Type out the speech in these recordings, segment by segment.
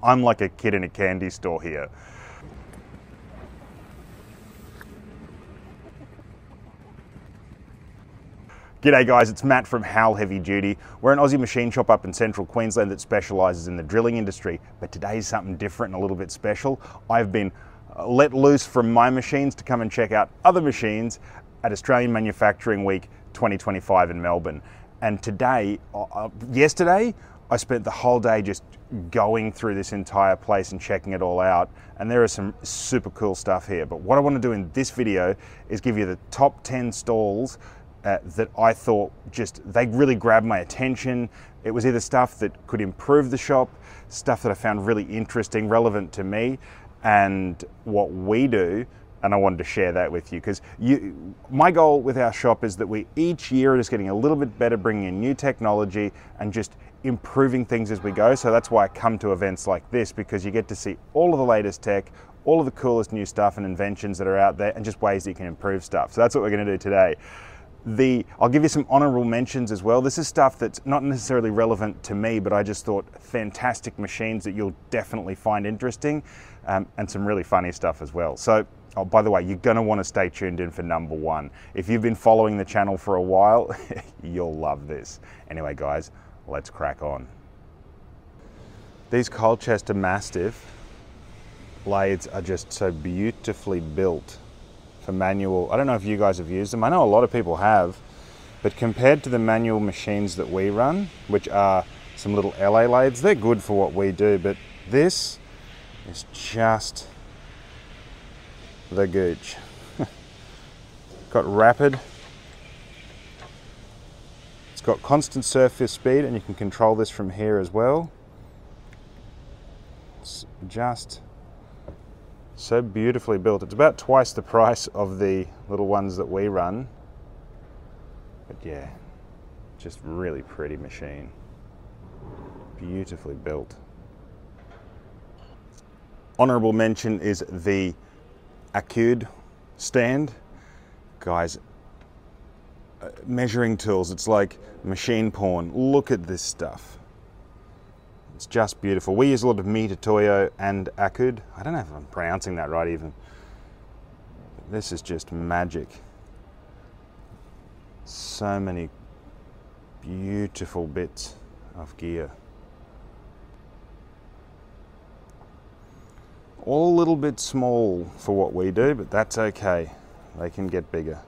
I'm like a kid in a candy store here. G'day guys, it's Matt from Hal Heavy Duty. We're an Aussie machine shop up in Central Queensland that specialises in the drilling industry, but today's something different and a little bit special. I've been let loose from my machines to come and check out other machines at Australian Manufacturing Week 2025 in Melbourne. And yesterday, I spent the whole day just going through this entire place and checking it all out. And there is some super cool stuff here. But what I want to do in this video is give you the top 10 stalls that I thought they really grabbed my attention. It was either stuff that could improve the shop, stuff that I found really interesting, relevant to me, and what we do. And I wanted to share that with you because my goal with our shop is that we each year are just getting a little bit better, bringing in new technology and just improving things as we go. So that's why I come to events like this, because you get to see all of the latest tech, all of the coolest new stuff and inventions that are out there, and just ways that you can improve stuff. So that's what we're going to do today. I'll give you some honorable mentions as well. This is stuff that's not necessarily relevant to me, but I just thought fantastic machines that you'll definitely find interesting, and some really funny stuff as well. So, oh, by the way, you're gonna wanna stay tuned in for number one. If you've been following the channel for a while, you'll love this. Anyway, guys, let's crack on. These Colchester Mastiff lathes are just so beautifully built for manual. I don't know if you guys have used them. I know a lot of people have, but compared to the manual machines that we run, which are some little LA lathes, they're good for what we do, but this is just the gooch. Got rapid. It's got constant surface speed, and you can control this from here as well. It's just so beautifully built. It's about twice the price of the little ones that we run. But yeah, just really pretty machine. Beautifully built. Honorable mention is the Acud stand. Guys, measuring tools, it's like machine porn. Look at this stuff. It's just beautiful. We use a lot of Mitutoyo and Acud. I don't know if I'm pronouncing that right even. This is just magic. So many beautiful bits of gear. All a little bit small for what we do, but that's okay. They can get bigger.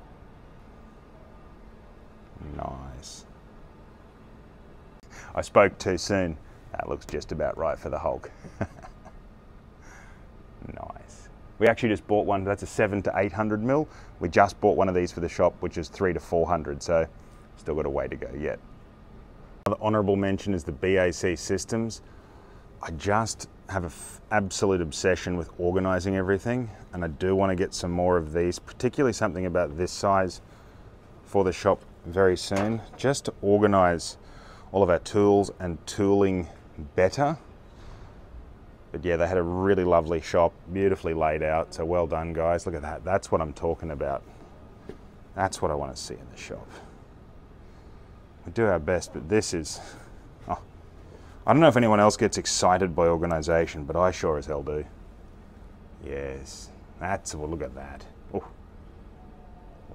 Nice. I spoke too soon. That looks just about right for the Hulk. Nice. We actually just bought one, that's a 700 to 800 mil. We just bought one of these for the shop, which is 300 to 400, so still got a way to go yet. Another honourable mention is the BAC systems. I just have an absolute obsession with organising everything, and I do want to get some more of these, particularly something about this size for the shop very soon, just to organise all of our tools and tooling better. But yeah, they had a really lovely shop, beautifully laid out, so well done guys. Look at that, that's what I'm talking about. That's what I want to see in the shop. We do our best, but this is, oh, I don't know if anyone else gets excited by organisation, but I sure as hell do. Yes, that's, well, look at that. Oh,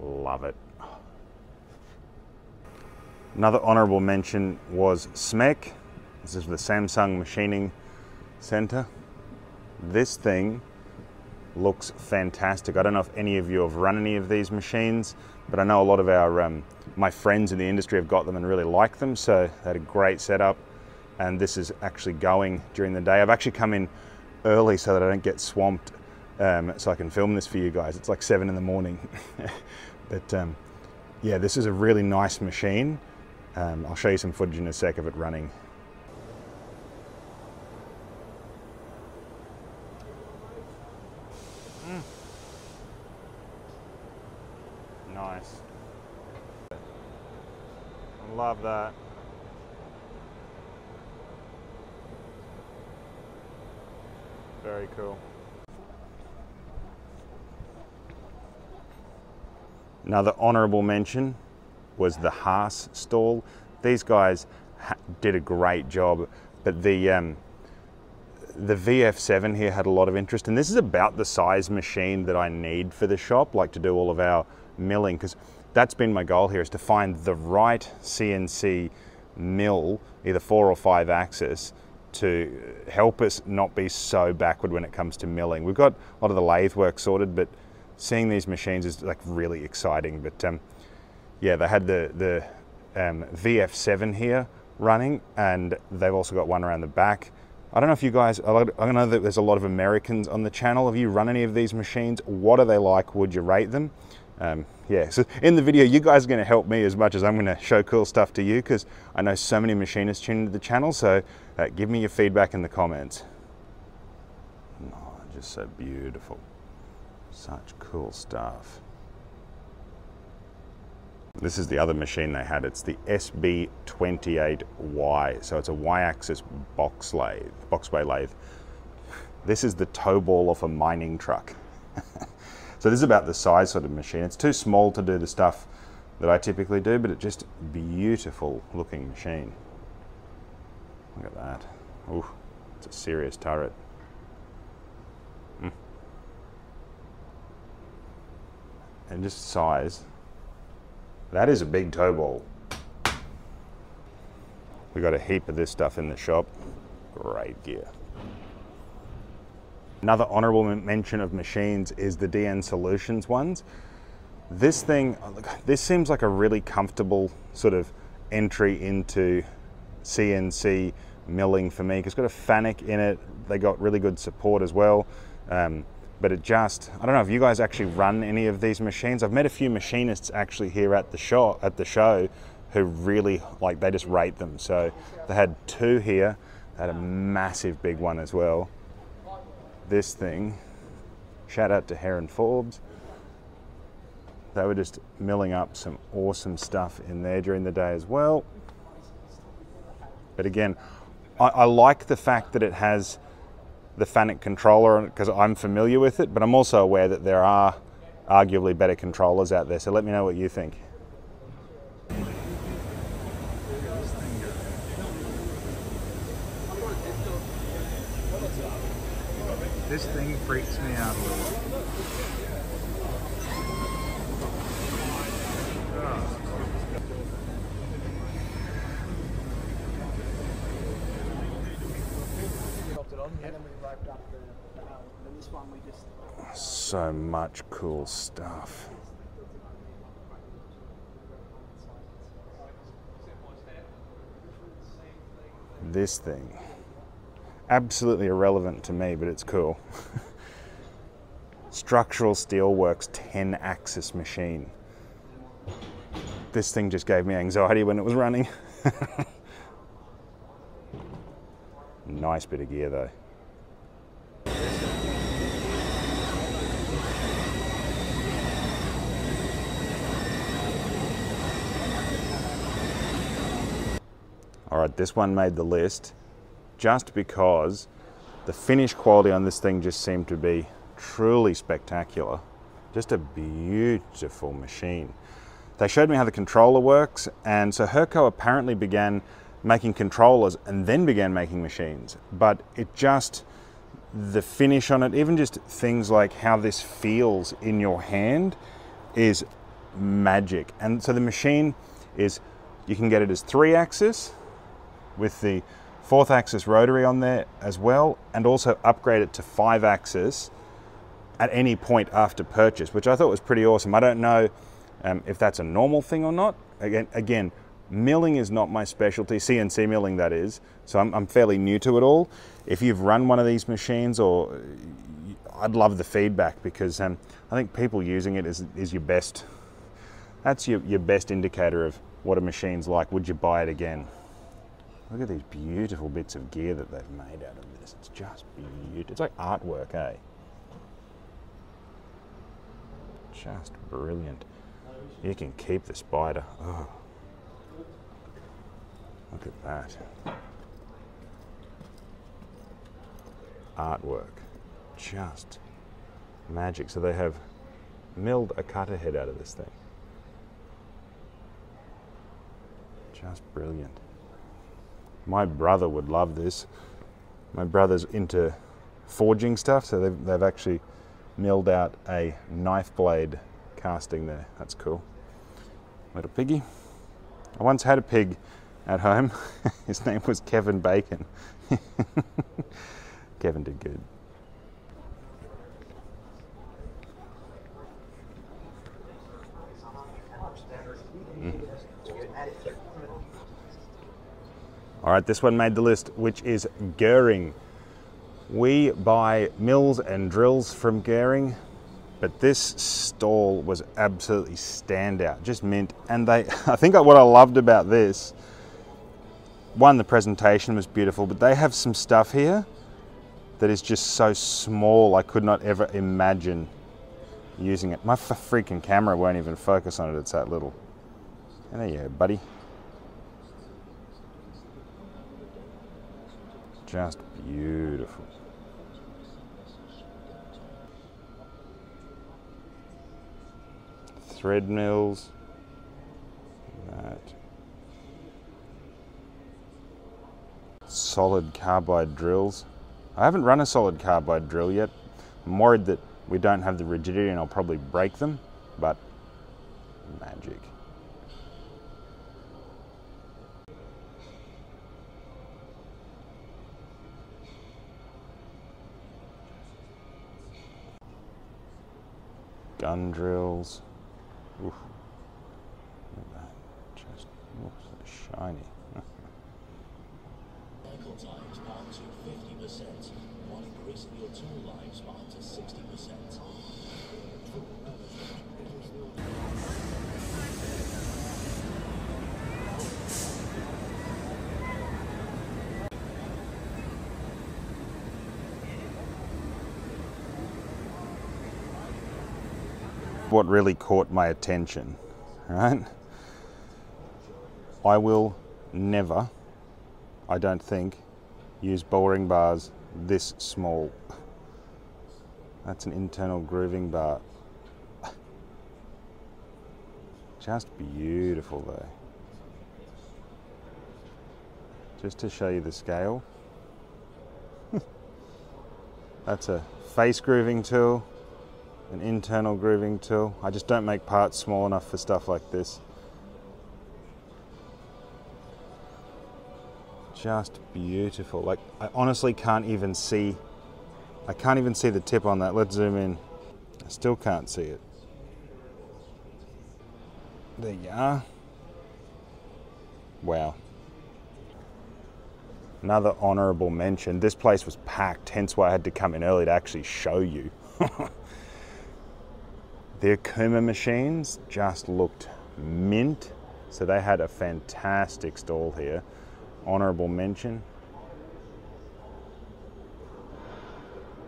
love it. Another honourable mention was SMEC. This is the Samsung Machining Centre. This thing looks fantastic. I don't know if any of you have run any of these machines, but I know a lot of our my friends in the industry have got them and really like them, so they had a great setup. And this is actually going during the day. I've actually come in early so that I don't get swamped, so I can film this for you guys. It's like 7 in the morning. But yeah, this is a really nice machine. I'll show you some footage in a sec of it running. Nice. Love that. Very cool. Another honourable mention was the Haas stall. These guys did a great job, but the the VF7 here had a lot of interest, and this is about the size machine that I need for the shop, like to do all of our milling, because that's been my goal here, is to find the right CNC mill, either 4 or 5 axis, to help us not be so backward when it comes to milling. We've got a lot of the lathe work sorted, but seeing these machines is like really exciting. But yeah, they had the VF7 here running, and they've also got one around the back. I don't know if you guys, I know that there's a lot of Americans on the channel. Have you run any of these machines? What are they like? Would you rate them? Yeah, so in the video, you guys are going to help me as much as I'm going to show cool stuff to you, because I know so many machinists tune into the channel, so give me your feedback in the comments. Oh, just so beautiful. Such cool stuff. This is the other machine they had. It's the SB28Y. So it's a Y-axis boxway lathe. This is the toe ball off a mining truck. So this is about the size sort of machine. It's too small to do the stuff that I typically do, but it's just beautiful looking machine. Look at that. Ooh, it's a serious turret. And just size. That is a big toe ball. We got a heap of this stuff in the shop. Great gear. Another honorable mention of machines is the DN Solutions ones. This thing, this seems like a really comfortable sort of entry into CNC milling for me, because it's got a FANUC in it. They got really good support as well. But it just, I don't know if you guys actually run any of these machines. I've met a few machinists actually here at the show who really, like, they just rate them. So they had 2 here. They had a massive big one as well. This thing, shout out to Heron Forbes. They were just milling up some awesome stuff in there during the day as well. But again, I like the fact that it has the FANUC controller on it, because I'm familiar with it, but I'm also aware that there are arguably better controllers out there. So let me know what you think. This thing freaks me out a little. So much cool stuff. This thing, absolutely irrelevant to me, but it's cool. Structural Steelworks 10-axis machine. This thing just gave me anxiety when it was running. Nice bit of gear though. All right, this one made the list just because the finish quality on this thing just seemed to be truly spectacular. Just a beautiful machine. They showed me how the controller works, and so Herco apparently began making controllers and then began making machines, but it just, the finish on it, even just things like how this feels in your hand is magic. And so the machine is, you can get it as 3-axis, with the 4th axis rotary on there as well, and also upgrade it to 5-axis at any point after purchase, which I thought was pretty awesome. I don't know if that's a normal thing or not. Again, milling is not my specialty, CNC milling that is, so I'm fairly new to it all. If you've run one of these machines, or I'd love the feedback, because I think people using it is your best, that's your best indicator of what a machine's like. Would you buy it again? Look at these beautiful bits of gear that they've made out of this. It's just beautiful. It's like artwork, eh? Just brilliant. You can keep the spider. Oh. Look at that. Artwork. Just magic. So they have milled a cutter head out of this thing. Just brilliant. My brother would love this. My brother's into forging stuff, so they've actually milled out a knife blade casting there. That's cool. Little piggy. I once had a pig at home. His name was Kevin Bacon. Kevin did good. All right, this one made the list, which is Goering. We buy mills and drills from Goering, but this stall was absolutely standout, just mint. And I think what I loved about this, one, the presentation was beautiful, but they have some stuff here that is just so small, I could not ever imagine using it. My freaking camera won't even focus on it, it's that little. And there you go, buddy. Just beautiful. Thread mills. That. Solid carbide drills. I haven't run a solid carbide drill yet. I'm worried that we don't have the rigidity and I'll probably break them, but magic. Gun drills. Oof. Look at that. Just so shiny. Cycle times up to 50%, while increasing your tool lives up to 60%. What really caught my attention, right? I will never, I don't think, use boring bars this small. That's an internal grooving bar. Just beautiful though. Just to show you the scale. That's a face grooving tool. An internal grooving tool. I just don't make parts small enough for stuff like this. Just beautiful. Like, I honestly can't even see, I can't even see the tip on that. Let's zoom in. I still can't see it. There you are. Wow. Another honorable mention. This place was packed, hence why I had to come in early to actually show you. Their Kuma machines just looked mint. So they had a fantastic stall here. Honorable mention.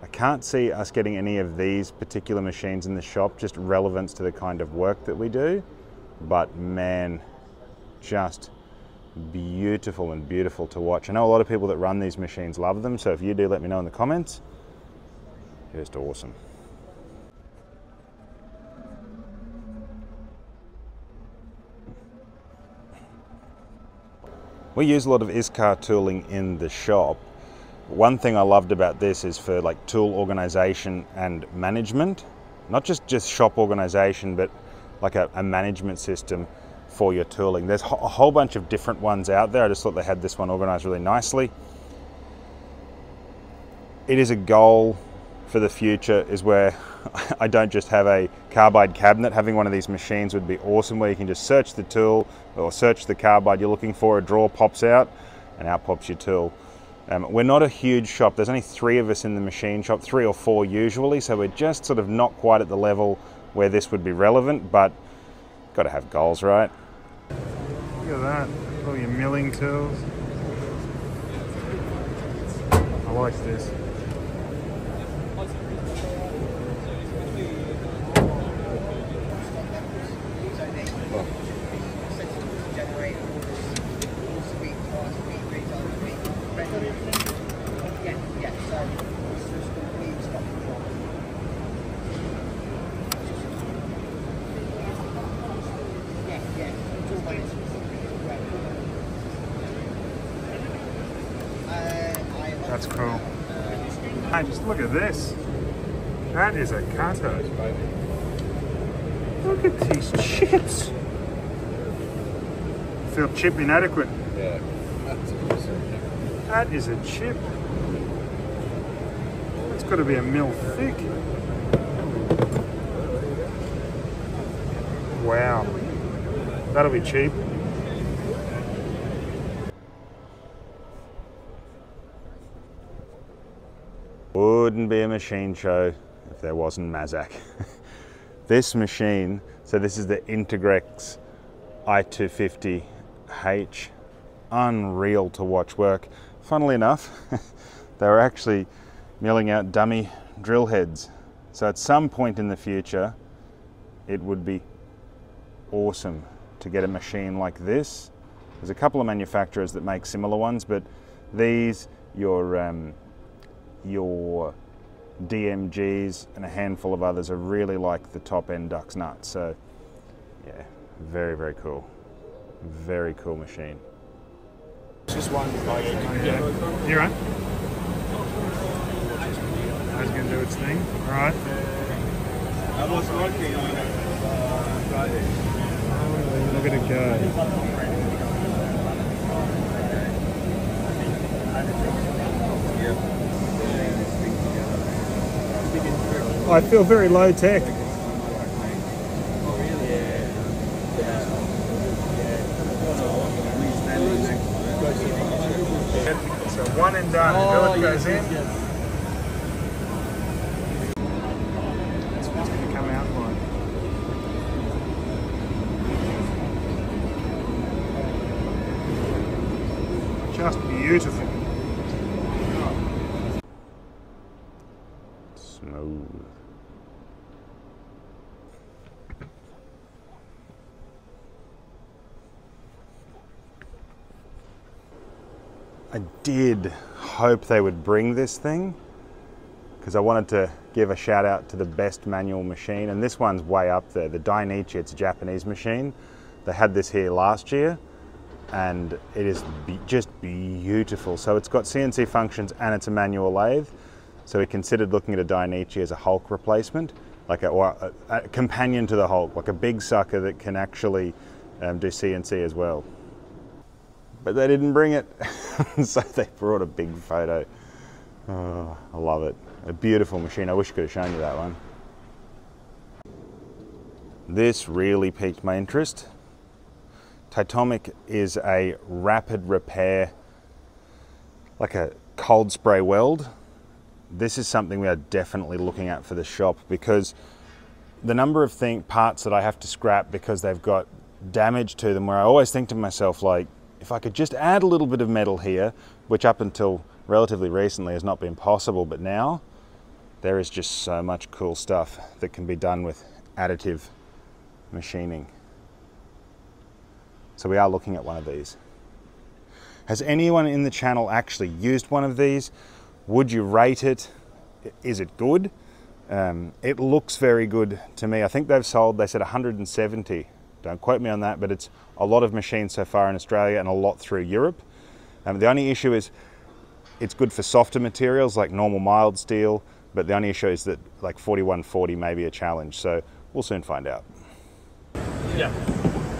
I can't see us getting any of these particular machines in the shop, just relevance to the kind of work that we do. But man, just beautiful and beautiful to watch. I know a lot of people that run these machines love them, so if you do, let me know in the comments. Just awesome. We use a lot of ISCAR tooling in the shop. One thing I loved about this is for like tool organization and management. Not just shop organization, but like a management system for your tooling. There's a whole bunch of different ones out there. I just thought they had this one organized really nicely. It is a goal for the future is where I don't just have a carbide cabinet. Having one of these machines would be awesome, where you can just search the tool or search the carbide you're looking for, a drawer pops out and out pops your tool. We're not a huge shop. There's only 3 of us in the machine shop, 3 or 4 usually, so we're just sort of not quite at the level where this would be relevant, but got to have goals, right? Look at that, all your milling tools. I like this. That's That's cool. Hey, just look at this. That is a cutter. Look at these chips. I feel chip inadequate. Yeah. That is a chip. It's got to be a mil thick. Wow. That'll be cheap. Wouldn't be a machine show if there wasn't Mazak. This machine, so this is the Integrex i250H, unreal to watch work. Funnily enough, they were actually milling out dummy drill heads. So at some point in the future, it would be awesome to get a machine like this. There's a couple of manufacturers that make similar ones, but these, your DMGs and a handful of others are really like the top end duck's nuts. So yeah, very, very cool. Very cool machine. Just one. Yeah. You're right. That's going to do its thing. All right. I was working on Friday. Look at it go. I feel very low tech. So one and done. Billet goes in. That's what's going to come out like. Just beautiful. Smooth. I did hope they would bring this thing because I wanted to give a shout out to the best manual machine, and this one's way up there. The Dainichi, it's a Japanese machine. They had this here last year and it is just beautiful. So it's got CNC functions and it's a manual lathe. So we considered looking at a Dainichi as a Hulk replacement, like a companion to the Hulk, like a big sucker that can actually do CNC as well. But they didn't bring it, so they brought a big photo. Oh, I love it. A beautiful machine. I wish I could have shown you that one. This really piqued my interest. Titomic is a rapid repair, like a cold spray weld. This is something we are definitely looking at for the shop because the number of parts that I have to scrap because they've got damage to them, where I always think to myself, like, if I could just add a little bit of metal here, which up until relatively recently has not been possible, but now there is just so much cool stuff that can be done with additive machining. So we are looking at one of these. Has anyone in the channel actually used one of these? Would you rate it? Is it good? It looks very good to me. I think they've sold, they said 170. Don't quote me on that, but it's a lot of machines so far in Australia and a lot through Europe. The only issue is it's good for softer materials like normal mild steel, but the only issue is that like 4140 may be a challenge. So we'll soon find out. Yeah.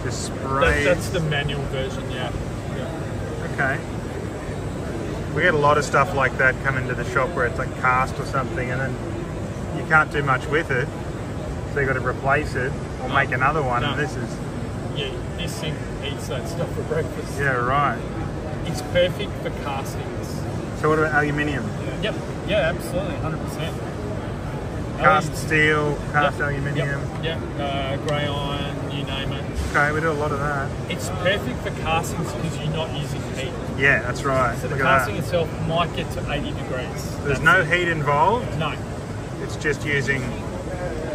Just spray. That's the manual version, yeah. Okay. We get a lot of stuff like that come into the shop where it's like cast or something and then you can't do much with it. So you've got to replace it or make another one. No. And this is... Yeah, this thing eats that stuff for breakfast. Yeah, right. It's perfect for castings. So what about aluminium? Yep, yeah, absolutely, 100%. Cast steel, cast aluminium. Yep, grey iron, you name it. Okay, we do a lot of that. It's perfect for castings because you're not using heat. Yeah, that's right. So the Look at casting that. itself might get to 80 degrees. There's no heat involved. No. It's just using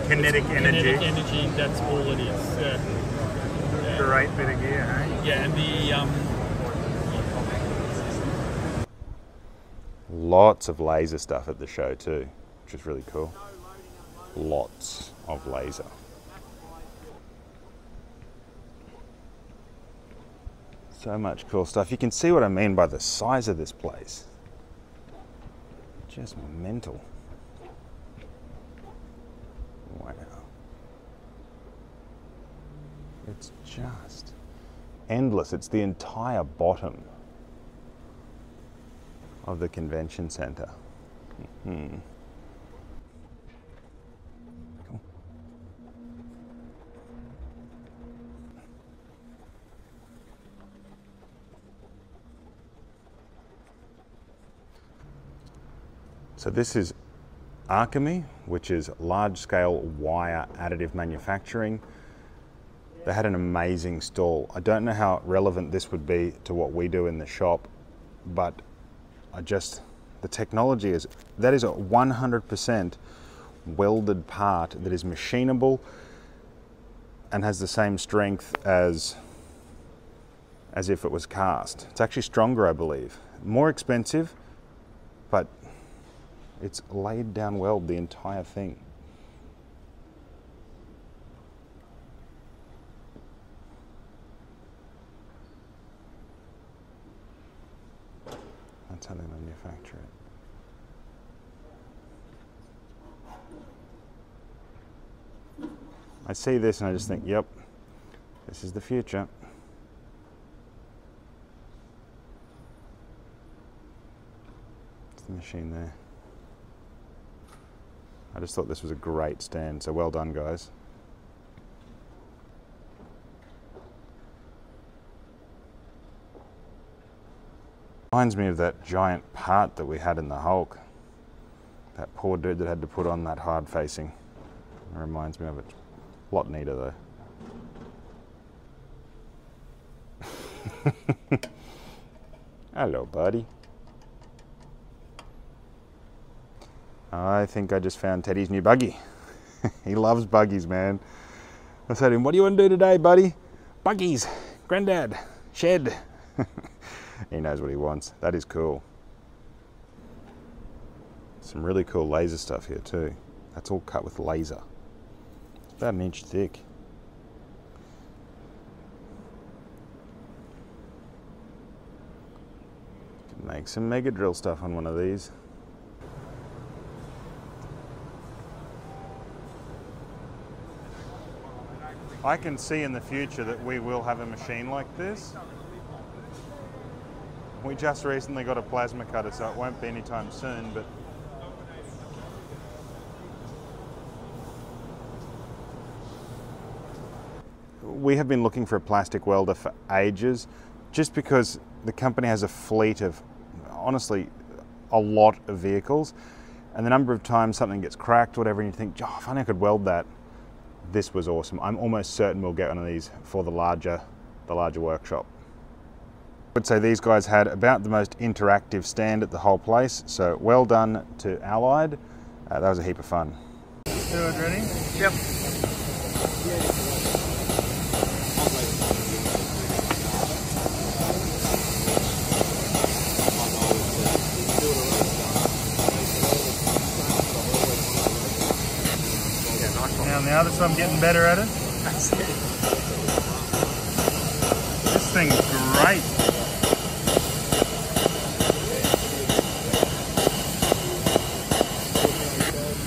kinetic energy. Kinetic energy, that's all it is. Yeah. Great bit of gear, hey? Yeah, and the Lots of laser stuff at the show too, which is really cool. Lots of laser. So much cool stuff. You can see what I mean by the size of this place. Just mental. Wow. It's just endless. It's the entire bottom of the convention centre. Cool. So this is Archemy, which is large-scale wire additive manufacturing. They had an amazing stall. I don't know how relevant this would be to what we do in the shop, but the technology is, that is a 100% welded part that is machinable and has the same strength as if it was cast. It's actually stronger, I believe. More expensive, but it's laid down weld, the entire thing. That's how they manufacture it. I see this and I just think, yep, this is the future. It's the machine there. I just thought this was a great stand, so well done, guys. Reminds me of that giant part that we had in the Hulk. That poor dude that had to put on that hard facing. It reminds me of it. A lot neater though. Hello, buddy. I think I just found Teddy's new buggy. He loves buggies, man. I said to him, what do you want to do today, buddy? Buggies, granddad, shed. He knows what he wants. That is cool. Some really cool laser stuff here too. That's all cut with laser. It's about an inch thick. Could make some mega drill stuff on one of these. I can see in the future that we will have a machine like this. We just recently got a plasma cutter, so it won't be anytime soon, but we have been looking for a plastic welder for ages, just because the company has a fleet of, honestly, a lot of vehicles, and the number of times something gets cracked, whatever, and you think, oh, if only I could weld that. This was awesome. I'm almost certain we'll get one of these for the larger workshop. I would say these guys had about the most interactive stand at the whole place, so well done to Allied. That was a heap of fun. Stuart, ready? Yep. Now that I'm getting better at it. This thing's great.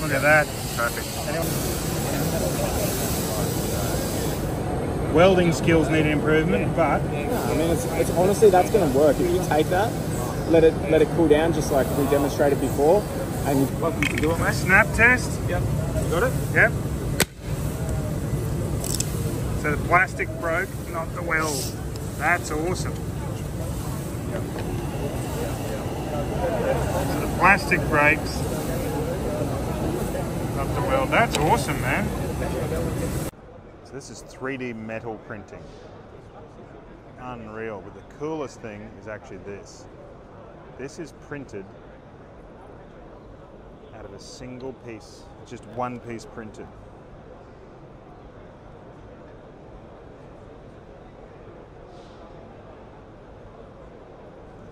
Look at that. Perfect. Welding skills need improvement, but yeah, I mean, it's honestly, that's going to work. If you take that, let it cool down, just like we demonstrated before, and you can do it, mate. Snap test. Yep. You got it. Yep. So the plastic broke, not the weld. That's awesome. Yep. So the plastic breaks, not the weld. That's awesome, man. So this is 3D metal printing. Unreal. But the coolest thing is actually this. This is printed out of a single piece. It's just one piece printed.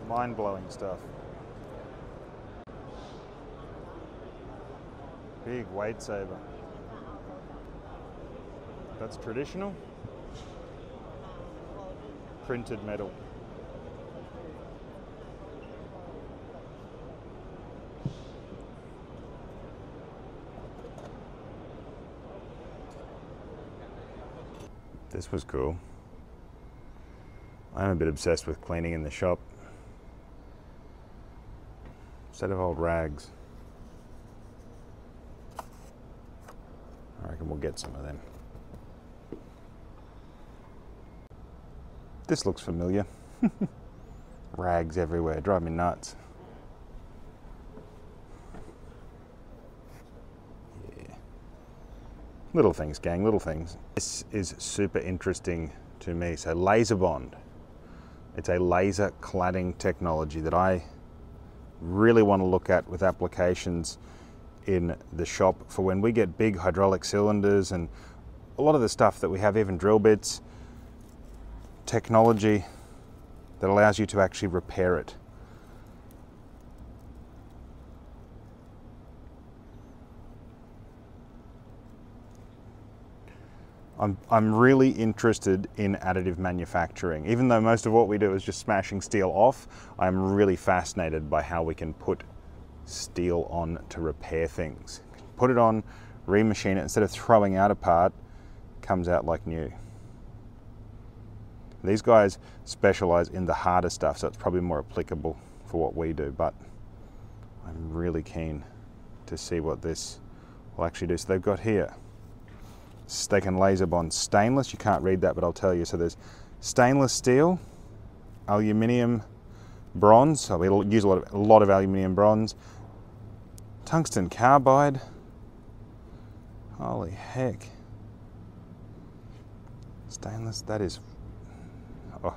Mind-blowing stuff. Big weight saver. That's traditional. Printed metal. This was cool. I'm a bit obsessed with cleaning in the shop. Instead of old rags. I reckon we'll get some of them. This looks familiar. Rags everywhere, drive me nuts. Yeah. Little things, gang, little things. This is super interesting to me. So laser bond. It's a laser cladding technology that I really want to look at with applications in the shop for when we get big hydraulic cylinders and a lot of the stuff that we have, even drill bits, technology that allows you to actually repair it. I'm really interested in additive manufacturing. Even though most of what we do is just smashing steel off, I'm really fascinated by how we can put steel on to repair things. Put it on, remachine it, instead of throwing out a part, comes out like new. These guys specialize in the harder stuff, so it's probably more applicable for what we do, but I'm really keen to see what this will actually do. So they've got here, they can laser bond stainless. You can't read that, but I'll tell you. So there's stainless steel, aluminium, bronze. So we'll use a lot of aluminium bronze, tungsten carbide. Holy heck! Stainless. That is. Oh,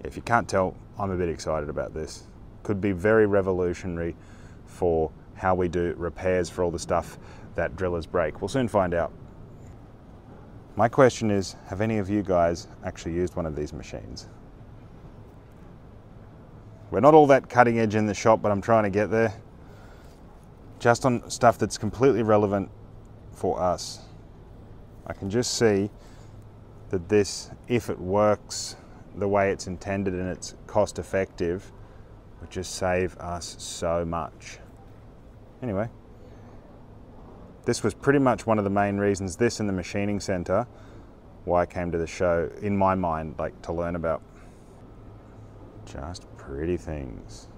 if you can't tell, I'm a bit excited about this. Could be very revolutionary for how we do repairs for all the stuff that drillers break. We'll soon find out. My question is, have any of you guys actually used one of these machines? We're not all that cutting edge in the shop, but I'm trying to get there. Just on stuff that's completely relevant for us. I can just see that this, if it works the way it's intended and it's cost effective, would just save us so much. Anyway. This was pretty much one of the main reasons, this and the machining centre, why I came to the show, in my mind, like to learn about. Just pretty things.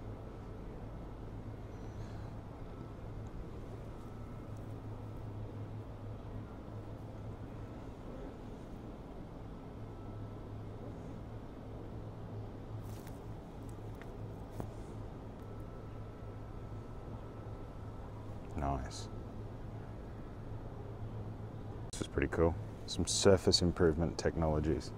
Nice. This is pretty cool. Some surface improvement technologies.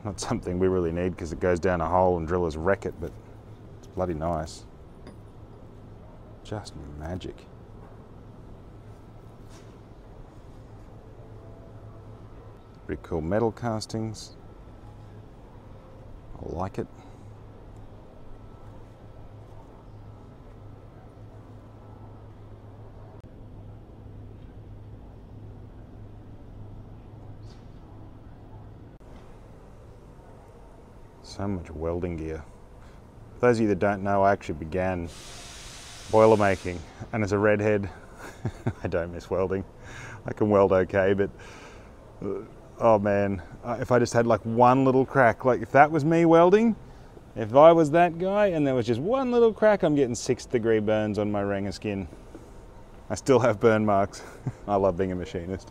Not something we really need because it goes down a hole and drillers wreck it, but it's bloody nice. Just magic. Pretty cool metal castings. I like it. So much welding gear. For those of you that don't know, I actually began boiler making, and as a redhead, I don't miss welding. I can weld okay, but oh man, if I just had like one little crack, like if that was me welding, if I was that guy and there was just one little crack, I'm getting 6th-degree burns on my Ranger skin. I still have burn marks. I love being a machinist.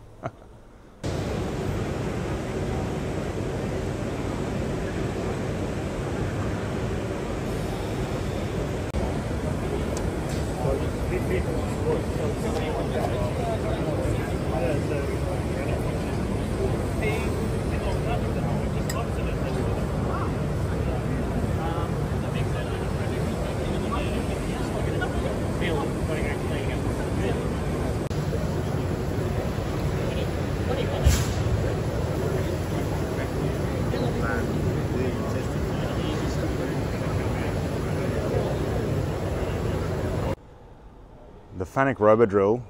The Fanuc Robo Drill,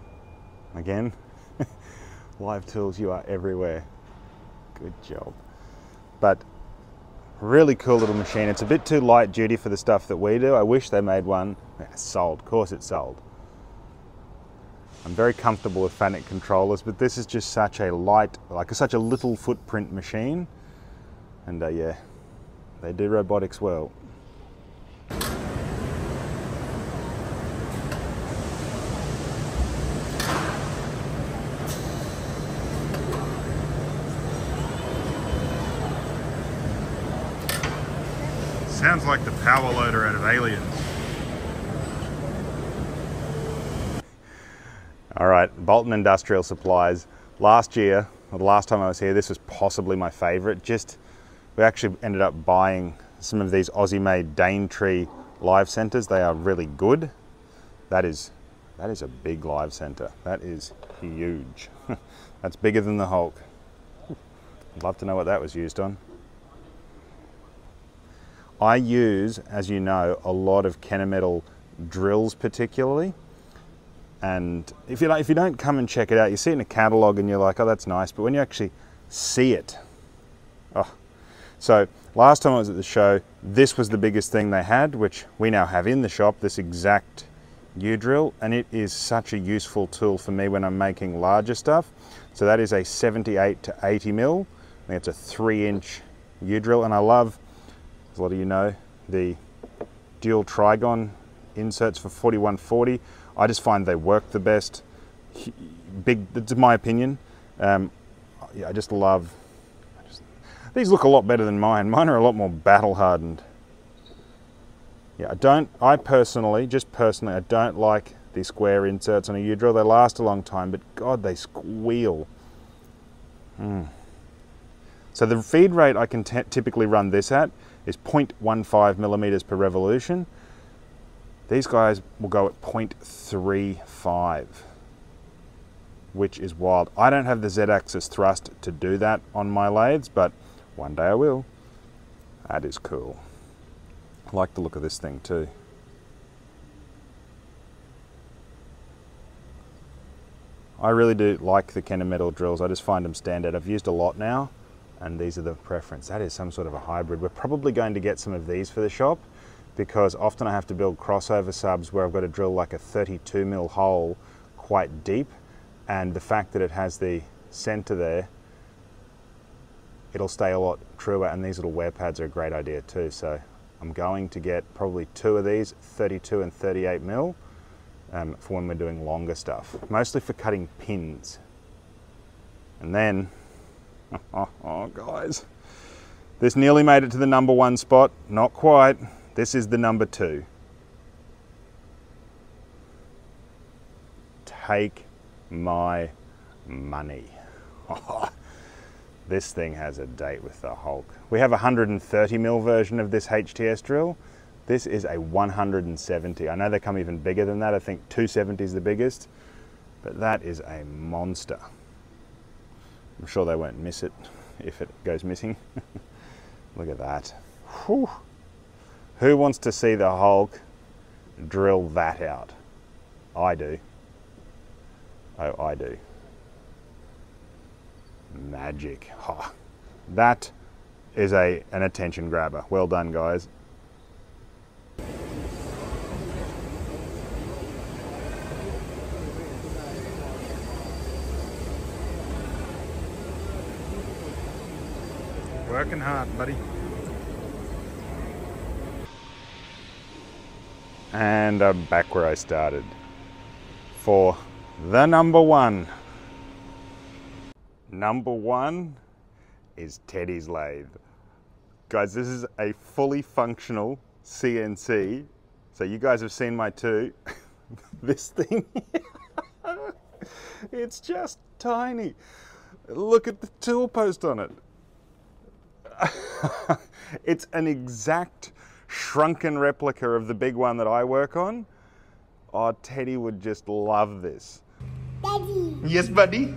again, live tools, you are everywhere. Good job. But really cool little machine. It's a bit too light duty for the stuff that we do. I wish they made one. It's sold, of course it's sold. I'm very comfortable with Fanuc controllers, but this is just such a light, like such a little footprint machine. And yeah, they do robotics well. Sounds like the power loader out of Aliens. All right, Bolton Industrial Supplies. Last year, or the last time I was here, this was possibly my favorite. We actually ended up buying some of these Aussie-made Daintree live centers. They are really good. That is a big live center. That is huge. That's bigger than the Hulk. I'd love to know what that was used on. I use, as you know, a lot of Kennametal drills particularly. And if you don't come and check it out, you see it in a catalogue and you're like, oh, that's nice. But when you actually see it, oh. So last time I was at the show, this was the biggest thing they had, which we now have in the shop, this exact U-drill. And it is such a useful tool for me when I'm making larger stuff. So that is a 78 to 80 mil. I think it's a 3-inch U-drill. And I love, as a lot of you know, the dual trigon inserts for 4140. I just find they work the best. Big, that's my opinion. Yeah, I just love, these look a lot better than mine. Mine are a lot more battle hardened. Yeah, I personally, I don't like the square inserts on a U-drill. They last a long time, but God, they squeal. So the feed rate I can typically run this at is 0.15 millimeters per revolution. These guys will go at 0.35, which is wild. I don't have the Z-axis thrust to do that on my lathes, but one day I will. That is cool. I like the look of this thing too. I really do like the Kennametal drills. I just find them stand out. I've used a lot now, and these are the preference. That is some sort of a hybrid. We're probably going to get some of these for the shop, because often I have to build crossover subs where I've got to drill like a 32 mil hole quite deep, and the fact that it has the center there, it'll stay a lot truer, and these little wear pads are a great idea too. So I'm going to get probably 2 of these, 32 and 38 mil, for when we're doing longer stuff, mostly for cutting pins. And then, oh guys, this nearly made it to the #1 spot, not quite. This is the #2. Take my money. This thing has a date with the Hulk. We have a 130 mil version of this HTS drill. This is a 170. I know they come even bigger than that. I think 270 is the biggest, but that is a monster. I'm sure they won't miss it if it goes missing. Look at that. Whew. Who wants to see the Hulk drill that out? I do. Oh, I do. Magic. Oh, that is an attention grabber. Well done, guys. Working hard, buddy. And I'm back where I started for the #1. #1 is Teddy's lathe. Guys, this is a fully functional CNC. So you guys have seen my 2. This thing, it's just tiny. Look at the tool post on it. It's an exact shrunken replica of the big one that I work on. Oh, Teddy would just love this. Daddy. Yes, buddy?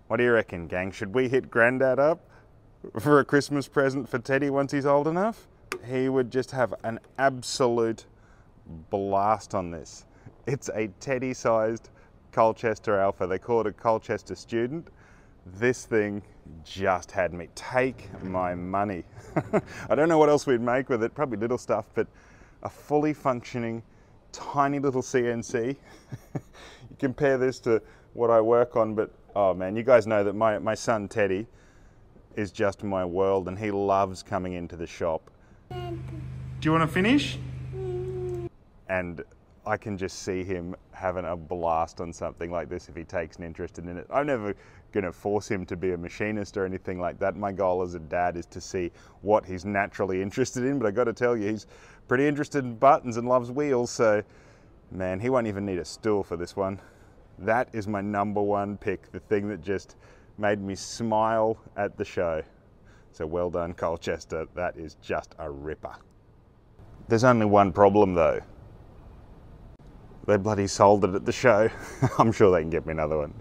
What do you reckon, gang? Should we hit Grandad up for a Christmas present for Teddy once he's old enough? He would just have an absolute blast on this. It's a Teddy-sized Colchester Alpha. They call it a Colchester Student. This thing just had me. Take my money. I don't know what else we'd make with it, probably little stuff, but a fully functioning, tiny little CNC. You compare this to what I work on, but oh man, you guys know that my son Teddy is just my world, and he loves coming into the shop. Do you want to finish? And I can just see him having a blast on something like this if he takes an interest in it. I'm never going to force him to be a machinist or anything like that. My goal as a dad is to see what he's naturally interested in, but I got to tell you, he's pretty interested in buttons and loves wheels, so man, he won't even need a stool for this one. That is my #1 pick, the thing that just made me smile at the show. So well done, Colchester. That is just a ripper. There's only one problem though. They bloody sold it at the show. I'm sure they can get me another one.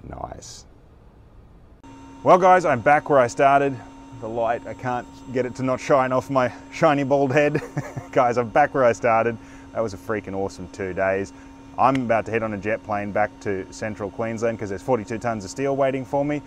Nice. Well guys, I'm back where I started. The light, I can't get it to not shine off my shiny bald head. Guys, I'm back where I started. That was a freaking awesome 2 days. I'm about to head on a jet plane back to Central Queensland because there's 42 tons of steel waiting for me.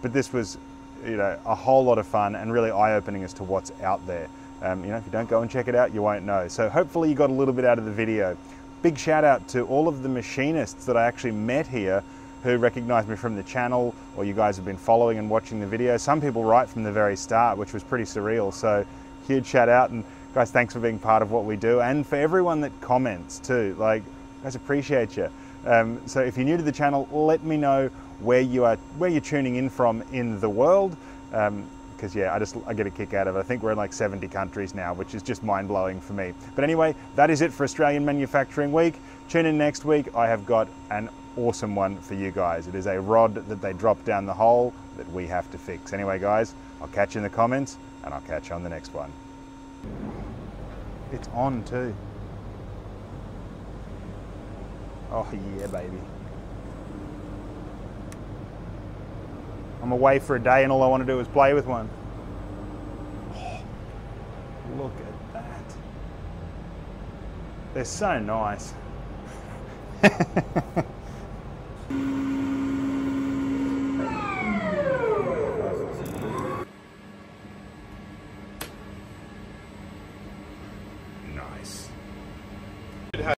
But this was, you know, a whole lot of fun and really eye-opening as to what's out there. You know, if you don't go and check it out, you won't know. So hopefully you got a little bit out of the video. Big shout out to all of the machinists that I actually met here who recognized me from the channel, or you guys have been following and watching the video. Some people right from the very start, which was pretty surreal. So huge shout out, and guys, thanks for being part of what we do, and for everyone that comments too. Like, guys, appreciate you. So if you're new to the channel, let me know where you're tuning in from in the world. Because yeah, I get a kick out of it. I think we're in like 70 countries now, which is just mind-blowing for me. But anyway, that is it for Australian Manufacturing Week. Tune in next week. I have got an awesome one for you guys. It is a rod that they drop down the hole that we have to fix. Anyway guys, I'll catch you in the comments, and I'll catch you on the next one. It's on too. Oh yeah, baby. I'm away for a day and all I want to do is play with one. Oh, look at that. They're so nice.